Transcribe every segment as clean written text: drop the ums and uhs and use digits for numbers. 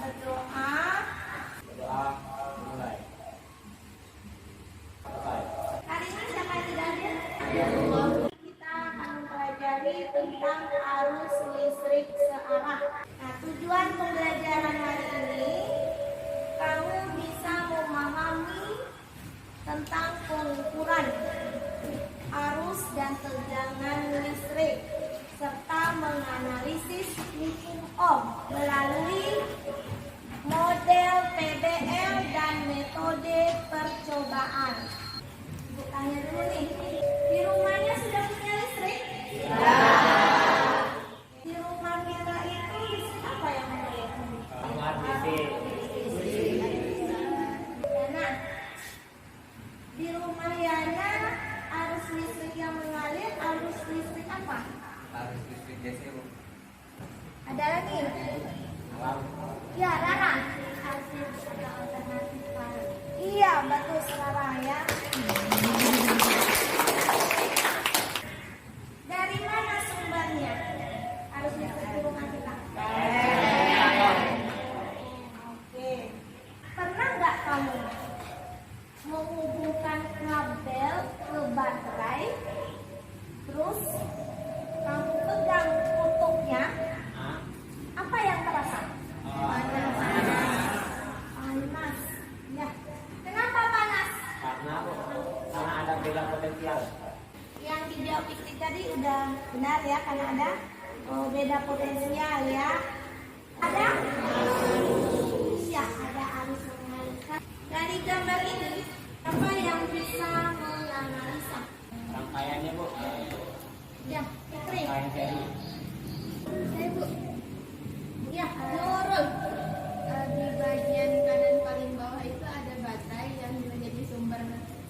berdoa. Berdoa mulai. Selesai. Hari ini siapa yang tidak hadir? Kita akan mempelajari tentang arus listrik searah. Nah, tujuan pembelajaran hari ini kamu bisa memahami tentang pengukuran arus dan tegangan listrik serta menganalisis hukum Ohm melalui model PBL dan metode percobaan. Ibu tanya dulu nih, di rumahnya sudah punya listrik? Ya. Di rumah kita itu listrik apa yang mengalir? Yana, di rumah Yana arus listrik yang mengalir arus listrik apa? Arus listrik DC, Bu. Ada lagi? Alam. Ya, Rara. Iya, betul sekarang ya. Dari mana sumbernya? Arus listrik di rumah kita. Oke. Pernah nggak kamu menghubungkan kabel ke baterai, terus kamu pegang kutubnya, apa yang terasa? Panas. Ya. Kenapa panas? Karena ada beda potensial. Yang dijawab Fikri tadi udah benar ya, karena ada beda potensial ya. Ada? Iya, ada arus mengalirkan. Dari gambar ini, apa yang bisa menganalisa? Rangkaiannya, Bu. Ya, Fikri. Rangkaian seri. Saya, Bu. Ya, Nurul. Di bagian kanan paling bawah itu ada baterai yang menjadi sumber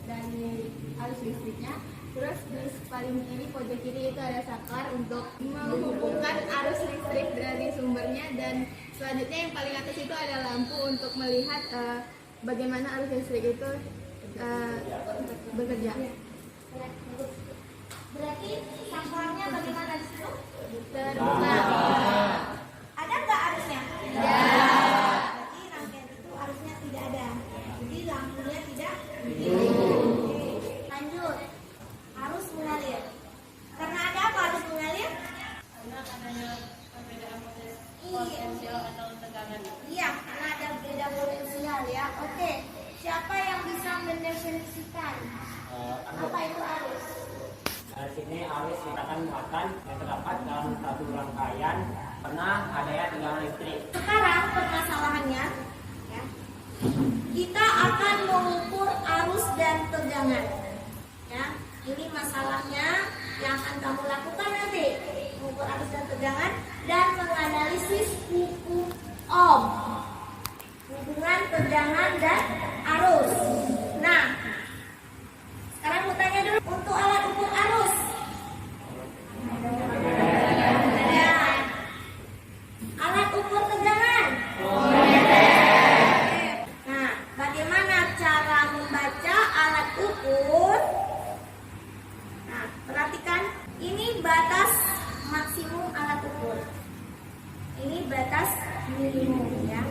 dari arus listriknya. Terus di paling kiri, pojok kiri itu ada saklar untuk menghubungkan arus listrik dari sumbernya, dan selanjutnya yang paling atas itu ada lampu untuk melihat bagaimana arus listrik itu bekerja. Berarti saklarnya bagaimana di situ? Terbuka. Ada nggak arusnya? Ya. Berarti rangkaian itu arusnya tidak ada. Jadi lampunya tidak. Oke, lanjut. Arus mengalir. Karena ada apa arus mengalir? Karena adanya perbedaan Iya. atau tegangan. Iya, karena ada beda potensial ya. Oke, siapa yang bisa mendefinisikan apa itu arus? Dari sini arus merupakan muatan yang terdapat dalam satu rangkaian pernah adanya tegangan listrik. Sekarang permasalahannya, ya, kita akan mengukur arus dan tegangan. Ya, ini masalahnya yang akan kamu lakukan nanti, mengukur arus dan tegangan dan menganalisis hukum Ohm, hubungan tegangan dan arus. Nah, sekarang mau tanya dulu untuk alat ukur arus. Ada. Alat ukur tegangan. Nah, bagaimana cara membaca alat ukur? Nah, perhatikan, ini batas maksimum alat ukur. Ini batas minimum ya.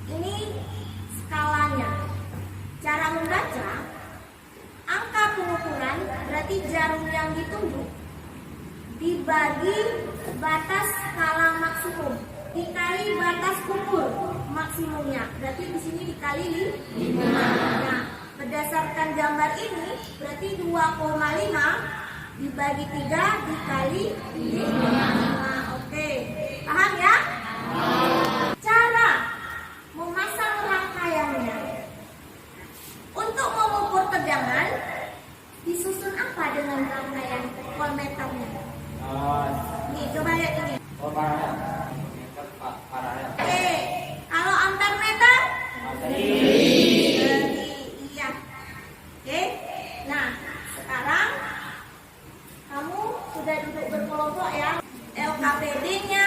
Ini skalanya. Cara membaca, angka pengukuran berarti jarum yang ditunjuk dibagi batas skala maksimum dikali batas ukur maksimumnya, berarti di sini dikali 5. Nah, berdasarkan gambar ini berarti 2,5 dibagi 3 dikali 5. Nah, oke. Paham ya? Cara memasang rangkaiannya. Untuk mengukur tegangan disusun apa dengan rangkaian voltmeternya? Nih, coba lihat ini. Paralel. Oke, kalau ampermeter? Iya. Oke. Nah, sekarang kamu sudah duduk berkelompok ya. LKPD-nya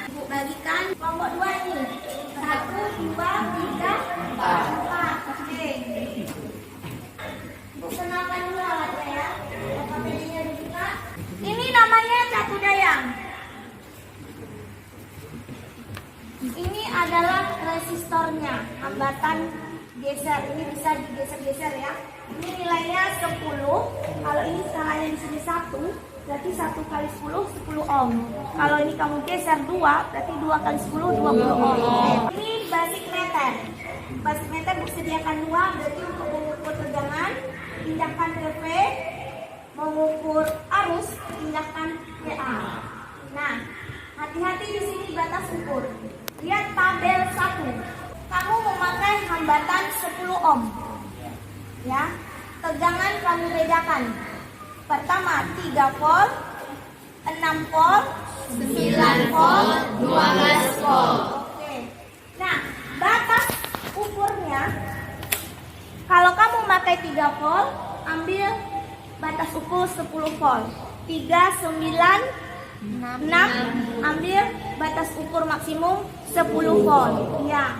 Ibu bagikan kelompok 2 ini. 1, 2, 3, 4. Oke. Ibu kenalkan dulu alatnya ya. LKPD-nya dibuka. Ini namanya catu dayang. Ini adalah resistornya, hambatan geser. Ini bisa digeser-geser ya. Ini nilainya 10. Kalau ini skalanya di sini 1, berarti 1 kali 10 10 ohm. Kalau ini kamu geser 2, berarti 2 kali 10 20 ohm. Ini basic meter. Basic meter disediakan 2, berarti untuk mengukur tegangan pindahkan ke V, mengukur arus pindahkan ke A. Nah, hati-hati di sini batas ukur. Lihat tabel 1. Kamu memakai hambatan 10 ohm. Ya. Tegangan kamu bedakan. Pertama 3 volt, 6 volt, 9 volt, 12 volt. Oke. Nah, batas ukurnya kalau kamu pakai 3 volt, ambil batas ukur 10 volt. 3, 9, 6, ambil batas ukur maksimum 10 volt. Ya.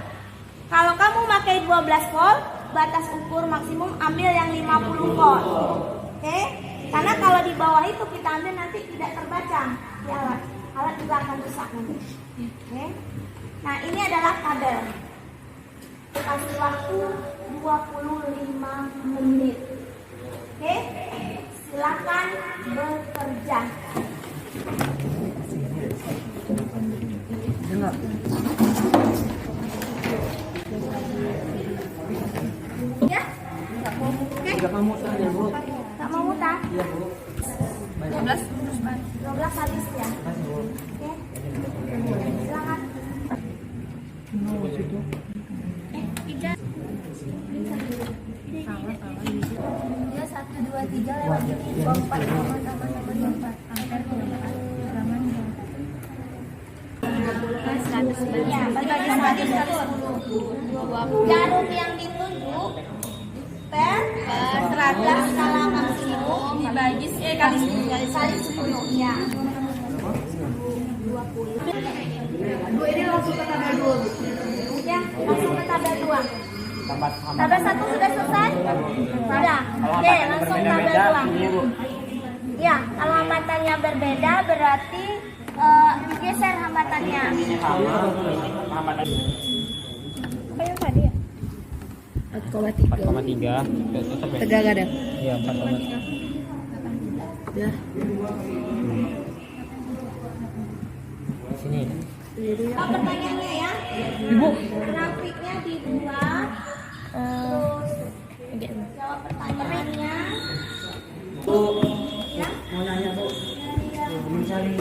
Kalau kamu pakai 12 volt, batas ukur maksimum ambil yang 50 volt. Oke? Karena kalau di bawah itu kita ambil nanti tidak terbaca di alat. Alat juga akan rusak nanti. Oke? Nah, ini adalah kabel. Kasih waktu 25 menit. Oke? Silakan bekerja. Ya? Oke? Tidak mau mutar ya, Bu. Gak mau mutar? Iya, Bu. 12 habis ya? Kasih, Bu. Oke? Silakan. Dia 1, 2, 3 lewat ini 24 aman 24 ampere ya, bagi 110 jarum yang ditunjuk per 100 skala maksimum dibagi kali 10 ya 20. Ini langsung ke tabel 2 ya, langsung ke tabel 2. Tabel 1 sudah selesai? Sudah. Oke, langsung tabel 2. Ya, kalau hambatannya berbeda berarti digeser hambatannya. Apa yang tadi ya? 4,3. Tegang ada? Iya, 4,3. Ya. Sini. Oh, pertanyaannya ya. Ibu. Grafiknya dibuat. Terus jawab pertanyaannya. Ya. Mau nanya, Bu. Mencari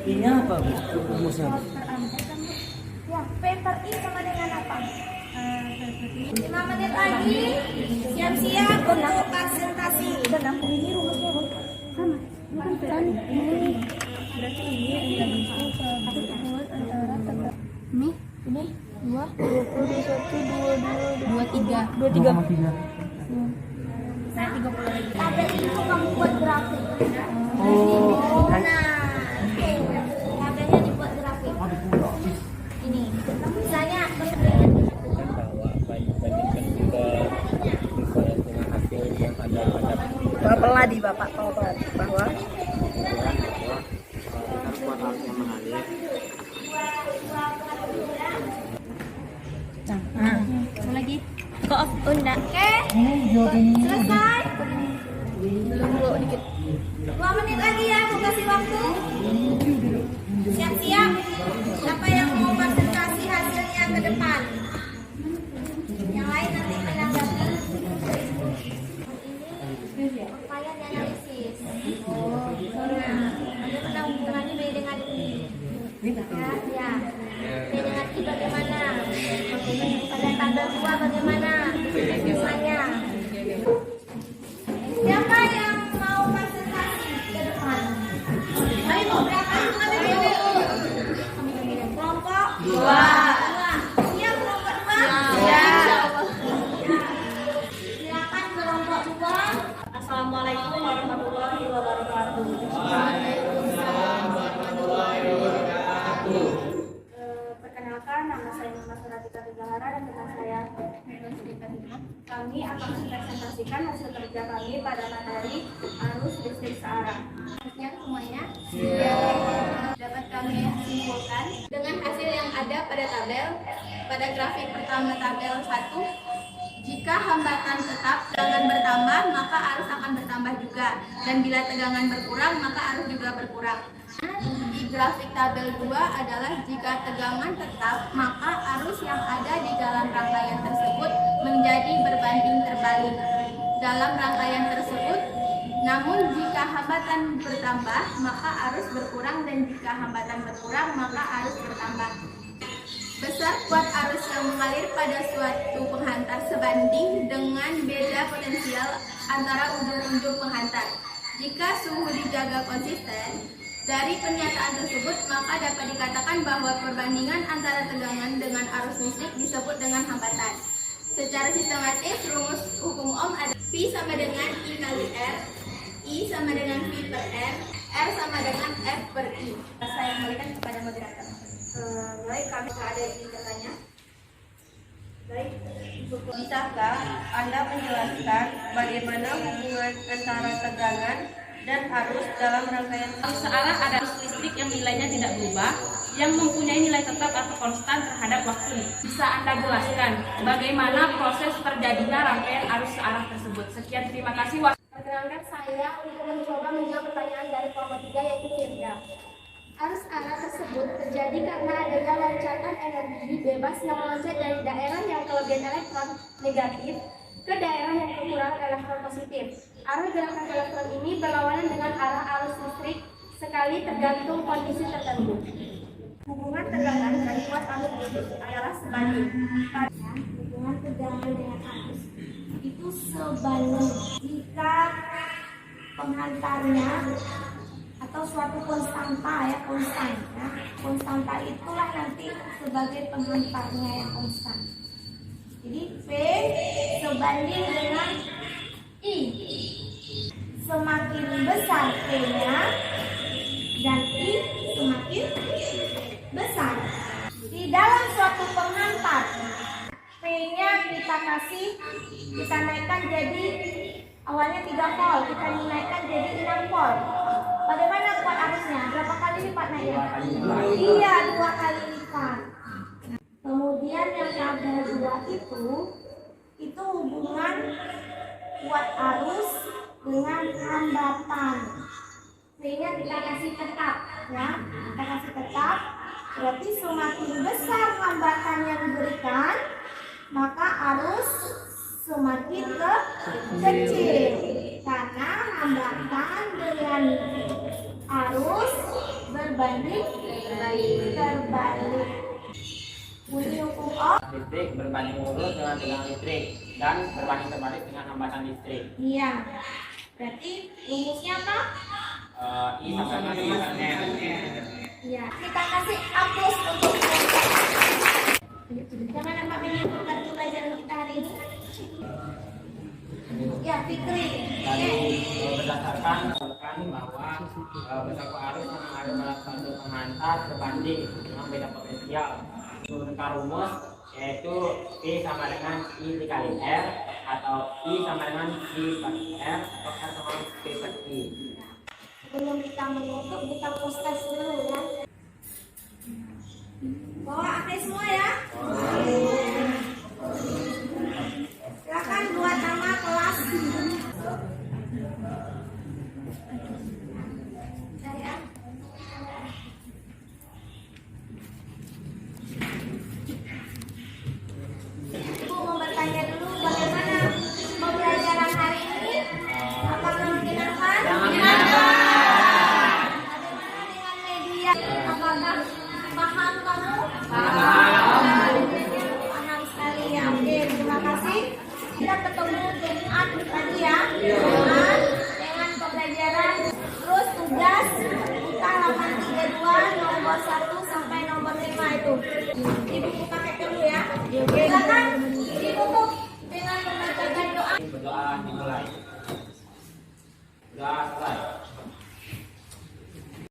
Ini apa, Bu? Rumusnya. ya, P per I sama dengan apa? 5 menit lagi. Siap-siap untuk presentasi. Ini rumusnya sama. Berarti ini antara ini 2 23 saya 30 lagi. Tabel itu kamu buat grafik. Oh, Nah, tabelnya dibuat grafik. Ini, misalnya Peladi Bapak tahu bahwa lagi kok unda oke selesai belum dikit 2 menit lagi ya aku kasih waktu siap-siap siapa yang mau presentasi hasilnya ke depan yang lain nanti menanggapi ini upaya analisis bagaimana hubungannya B dengan I ya B dengan I bagaimana pada tabel 2 bagaimana misalnya siapa yang mau presentasi ke depan ayo berapa kelompok 2 siap kelompok 2 siap silakan kelompok 2. Assalamualaikum warahmatullahi wabarakatuh. Perkenalkan, nama saya Mas Ratika Tegahara dan teman saya kami akan mempresentasikan hasil kerja kami pada materi arus listrik searah. Semuanya dapat kami simpulkan dengan hasil yang ada pada grafik pertama tabel 1. Jika hambatan tetap tegangan bertambah, maka arus akan bertambah juga. Dan bila tegangan berkurang, maka arus juga berkurang. Di grafik tabel 2 adalah jika tegangan tetap, maka arus yang ada di dalam rangkaian tersebut menjadi berbanding terbalik dalam rangkaian tersebut. Namun jika hambatan bertambah, maka arus berkurang, dan jika hambatan berkurang, maka arus bertambah. Besar kuat arus yang mengalir pada suatu penghantar sebanding dengan beda potensial antara ujung-ujung penghantar. Jika suhu dijaga konsisten, dari pernyataan tersebut maka dapat dikatakan bahwa perbandingan antara tegangan dengan arus listrik disebut dengan hambatan. Secara sistematis, rumus hukum Ohm ada P sama dengan I kali R, I sama dengan V per R sama dengan F per I. Saya kembalikan kepada moderator. Baik, kami ada yang bertanya. Baik, Bisakah Anda menjelaskan bagaimana hubungan antara tegangan dan arus dalam rangkaian Searah ada arus listrik yang nilainya tidak berubah, yang mempunyai nilai tetap atau konstan terhadap waktu. Bisa Anda jelaskan bagaimana proses terjadinya rangkaian arus searah tersebut? Sekian, terima kasih. perkenankan saya untuk mencoba menjawab pertanyaan dari kelompok 3 yaitu Firda. Arus arah tersebut terjadi karena adanya loncatan energi bebas yang meloncat dari daerah yang kelebihan elektron negatif ke daerah yang kekurangan elektron positif. Arah gerakan elektron ini berlawanan dengan arah arus listrik sekali tergantung kondisi tertentu. Hubungan tegangan dan kuat arus listrik adalah sebanding. Hubungan tegangan dengan arus itu sebanding jika penghantarnya atau suatu konstanta ya, konstanta itulah nanti sebagai penghantarnya yang konstan. Jadi P sebanding dengan I. Semakin besar P-nya dan I semakin besar. Di dalam suatu penghantar P-nya kita naikkan jadi awalnya 3 volt, kita naikkan jadi 6 volt. Bagaimana kuat arusnya? Berapa kali lipat naiknya? Iya, 2 kali lipat. Kemudian yang tabel 2 itu hubungan kuat arus dengan hambatan. P-nya kita kasih tetap, ya. Kita kasih tetap. Berarti semakin besar hambatan yang diberikan, maka arus semakin kecil. Karena hambatan dengan arus berbanding terbalik. Bunyi hukum Ohm. Listrik berbanding lurus dengan tegangan listrik dan berbanding terbalik dengan hambatan listrik. Iya. Berarti rumusnya apa? I sama dengan R. Iya. Kita kasih A+ untuk jangan nampak menyimpulkan pelajaran kita hari ini. Ya, Fikri. Lalu berdasarkan bahwa besar arus yang ada dalam satu penghantar berbanding dengan beda potensial. Menurunkan rumus yaitu P sama dengan I dikali R atau I sama dengan V per R atau R sama P per I. Sebelum kita menutup, kita post-test dulu ya. Bawa akhir semua ya. Silakan buat nama kelas. Dari A. Ibu mau bertanya dulu bagaimana pembelajaran hari ini? Apakah menyenangkan? Bagaimana dengan media? Apakah paham kamu? Paham sekali ya. Oke, terima kasih. Kita ketemu Jumat tadi ya. Jumat dengan pembelajaran. Terus tugas kita halaman 32 nomor 1 sampai nomor 5 itu. Ibu buka dulu ya. Silakan ditutup dengan membacakan doa. Berdoa dimulai. Doa selesai.